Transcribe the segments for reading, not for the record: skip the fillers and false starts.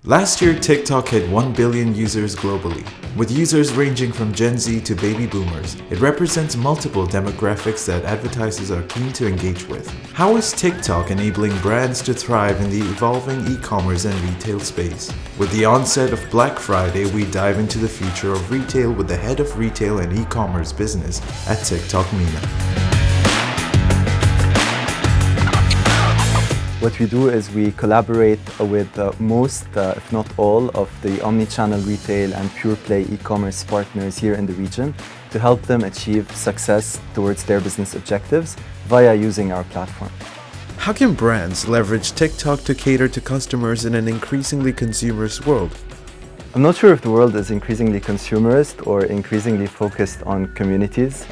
Last year, TikTok hit 1 billion users globally. With users ranging from Gen Z to baby boomers, it represents multiple demographics that advertisers are keen to engage with. How is TikTok enabling brands to thrive in the evolving e-commerce and retail space? With the onset of Black Friday, we dive into the future of retail with the head of retail and e-commerce business at TikTok, Mina. What we do is we collaborate with most, if not all, of the omni-channel retail and pure play e-commerce partners here in the region to help them achieve success towards their business objectives via using our platform. How can brands leverage TikTok to cater to customers in an increasingly consumerist world? I'm not sure if the world is increasingly consumerist or increasingly focused on communities.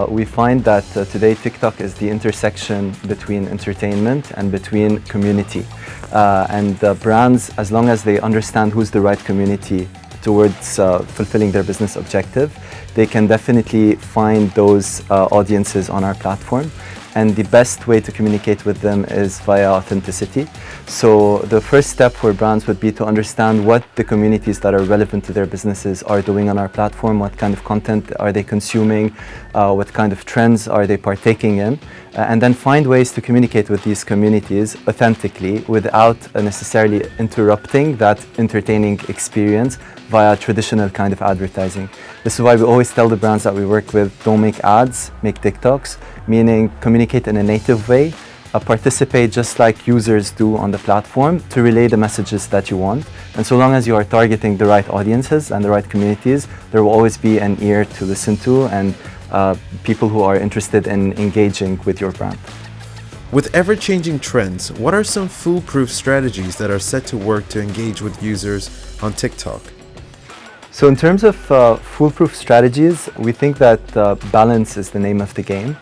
We find that today TikTok is the intersection between entertainment and between community. And brands, as long as they understand who's the right community towards fulfilling their business objective, they can definitely find those audiences on our platform. And the best way to communicate with them is via authenticity. So the first step for brands would be to understand what the communities that are relevant to their businesses are doing on our platform, what kind of content are they consuming, what kind of trends are they partaking in, and then find ways to communicate with these communities authentically without necessarily interrupting that entertaining experience via traditional kind of advertising. This is why we always tell the brands that we work with, don't make ads, make TikToks, meaning communicate in a native way, participate just like users do on the platform to relay the messages that you want. And so long as you are targeting the right audiences and the right communities, there will always be an ear to listen to and people who are interested in engaging with your brand. With ever-changing trends, what are some foolproof strategies that are set to work to engage with users on TikTok? So in terms of foolproof strategies, we think that balance is the name of the game.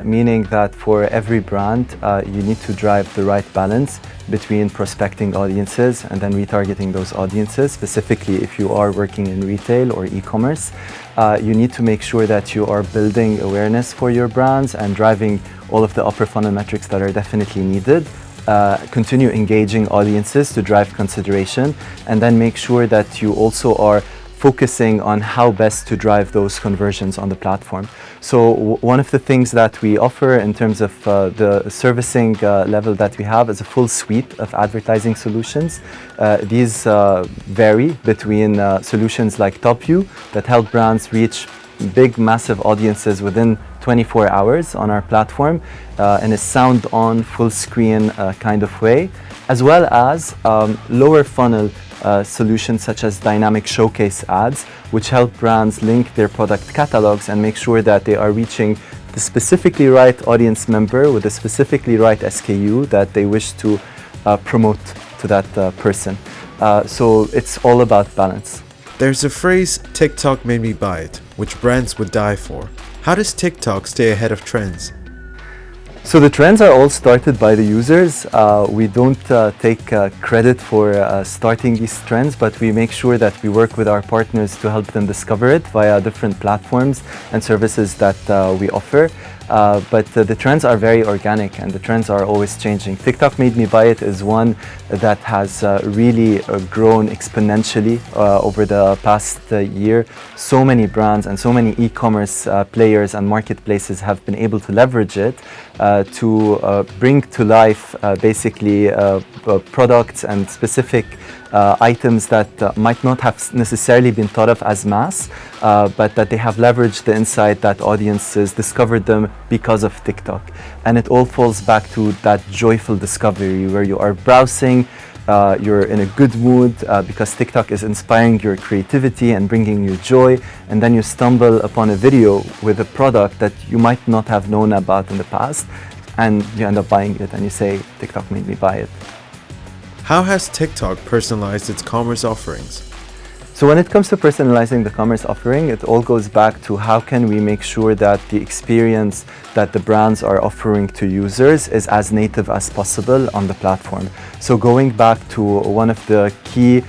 Meaning that for every brand, you need to drive the right balance between prospecting audiences and then retargeting those audiences. Specifically, if you are working in retail or e-commerce, you need to make sure that you are building awareness for your brands and driving all of the upper funnel metrics that are definitely needed. Continue engaging audiences to drive consideration, and then make sure that you also are focusing on how best to drive those conversions on the platform. So one of the things that we offer in terms of the servicing level that we have is a full suite of advertising solutions. These vary between solutions like Top View that help brands reach big, massive audiences within 24 hours on our platform in a sound-on, full-screen kind of way, as well as lower funnel solutions such as dynamic showcase ads, which help brands link their product catalogs and make sure that they are reaching the specifically right audience member with the specifically right SKU that they wish to promote to that person. So it's all about balance. There's a phrase, TikTok made me buy it, which brands would die for. How does TikTok stay ahead of trends? So the trends are all started by the users. We don't take credit for starting these trends, but we make sure that we work with our partners to help them discover it via different platforms and services that we offer. But the trends are very organic and the trends are always changing. TikTok made me buy it is one that has really grown exponentially over the past year. So many brands and so many e-commerce players and marketplaces have been able to leverage it to bring to life basically products and specific items that might not have necessarily been thought of as mass, but that they have leveraged the insight that audiences discovered them because of TikTok. And it all falls back to that joyful discovery where you are browsing, you're in a good mood because TikTok is inspiring your creativity and bringing you joy, and then you stumble upon a video with a product that you might not have known about in the past, and you end up buying it and you say, TikTok made me buy it. How has TikTok personalized its commerce offerings? So when it comes to personalizing the commerce offering, it all goes back to how can we make sure that the experience that the brands are offering to users is as native as possible on the platform. So going back to one of the key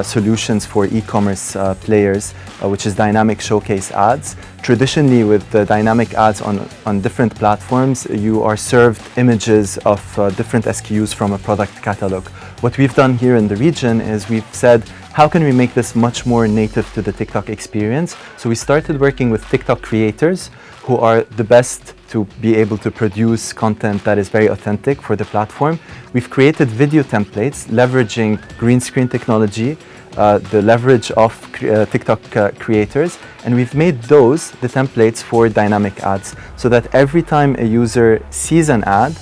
solutions for e-commerce players, which is dynamic showcase ads. Traditionally, with the dynamic ads on different platforms, you are served images of different SKUs from a product catalog. what we've done here in the region is we've said, how can we make this much more native to the TikTok experience? So we started working with TikTok creators who are the best to be able to produce content that is very authentic for the platform. We've created video templates leveraging green screen technology, the leverage of TikTok creators, and we've made those the templates for dynamic ads so that every time a user sees an ad,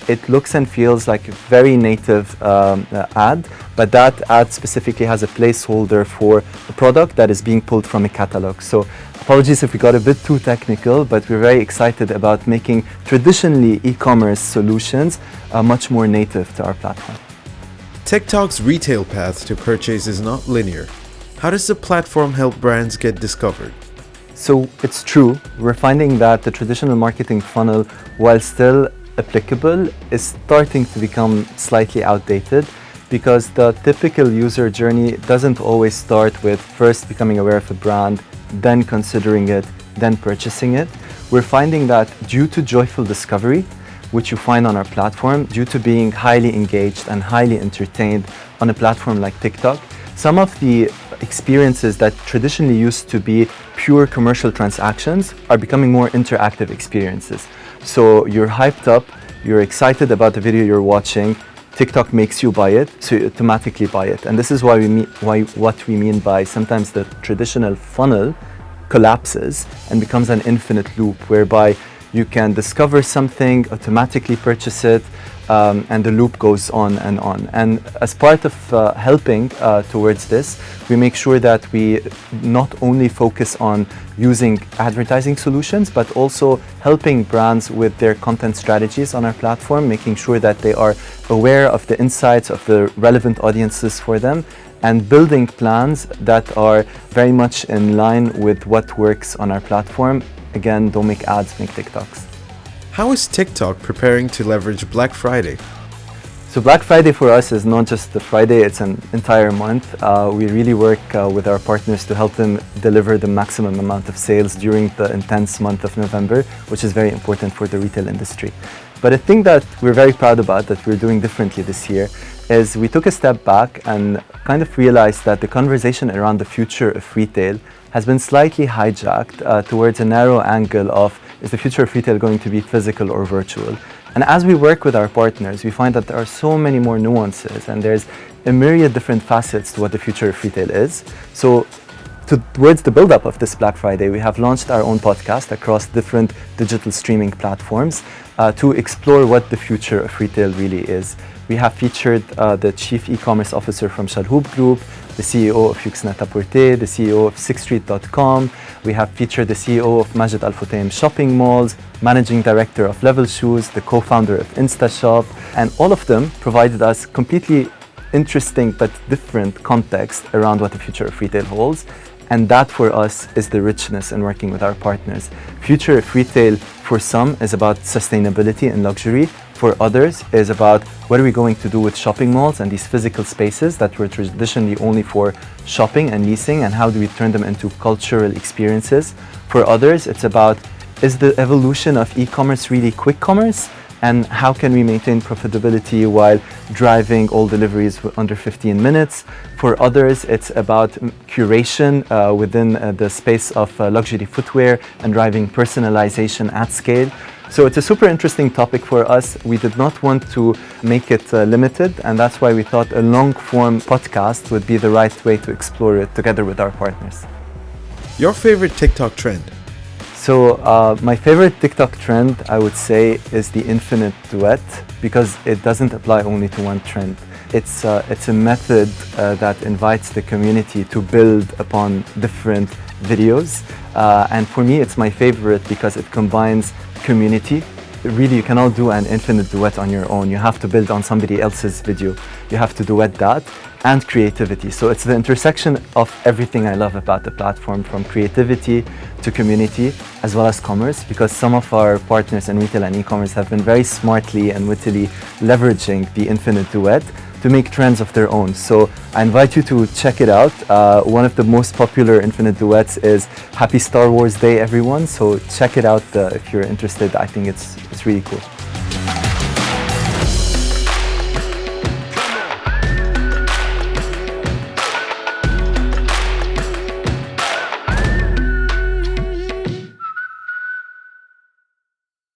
it looks and feels like a very native ad, but that ad specifically has a placeholder for a product that is being pulled from a catalog. So apologies if we got a bit too technical, but we're very excited about making traditionally e-commerce solutions much more native to our platform. TikTok's retail path to purchase is not linear. How does the platform help brands get discovered? So it's true, we're finding that the traditional marketing funnel, while still applicable, is starting to become slightly outdated because the typical user journey doesn't always start with first becoming aware of a brand, then considering it, then purchasing it. We're finding that due to joyful discovery, which you find on our platform, due to being highly engaged and highly entertained on a platform like TikTok, some of the experiences that traditionally used to be pure commercial transactions are becoming more interactive experiences. So you're hyped up, you're excited about the video you're watching, TikTok makes you buy it, so you automatically buy it. And this is what we mean by sometimes the traditional funnel collapses and becomes an infinite loop, whereby you can discover something, automatically purchase it, and the loop goes on and on. And as part of helping towards this, we make sure that we not only focus on using advertising solutions, but also helping brands with their content strategies on our platform, making sure that they are aware of the insights of the relevant audiences for them, and building plans that are very much in line with what works on our platform. Again, don't make ads, make TikToks. How is TikTok preparing to leverage Black Friday? So Black Friday for us is not just the Friday, it's an entire month. We really work with our partners to help them deliver the maximum amount of sales during the intense month of November, which is very important for the retail industry. But a thing that we're very proud about that we're doing differently this year is we took a step back and kind of realized that the conversation around the future of retail has been slightly hijacked towards a narrow angle of, is the future of retail going to be physical or virtual? And as we work with our partners, we find that there are so many more nuances and there's a myriad different facets to what the future of retail is. So towards the build-up of this Black Friday, we have launched our own podcast across different digital streaming platforms to explore what the future of retail really is. We have featured the Chief E-commerce Officer from Shalhoub Group, the CEO of Yux Net-a-Porter, the CEO of SixStreet.com. We have featured the CEO of Majid Al Futtaim Shopping Malls, Managing Director of Level Shoes, the co-founder of InstaShop, and all of them provided us completely interesting but different context around what the future of retail holds. And that for us is the richness in working with our partners. Future of retail for some is about sustainability and luxury. For others is about what are we going to do with shopping malls and these physical spaces that were traditionally only for shopping and leasing, and how do we turn them into cultural experiences. For others, it's about, is the evolution of e-commerce really quick commerce? And how can we maintain profitability while driving all deliveries under 15 minutes? For others, it's about curation within the space of luxury footwear and driving personalization at scale. So it's a super interesting topic for us. We did not want to make it limited, and that's why we thought a long-form podcast would be the right way to explore it together with our partners. Your favorite TikTok trend? So my favorite TikTok trend, I would say, is the infinite duet, because it doesn't apply only to one trend. It's a method that invites the community to build upon different videos. And for me, it's my favorite because it combines community. Really, you cannot do an infinite duet on your own. You have to build on somebody else's video. You have to duet that, and creativity. So it's the intersection of everything I love about the platform, from creativity to community, as well as commerce, because some of our partners in retail and e-commerce have been very smartly and wittily leveraging the infinite duet to make trends of their own. So I invite you to check it out. One of the most popular infinite duets is Happy Star Wars Day, everyone. So check it out if you're interested. I think it's really cool.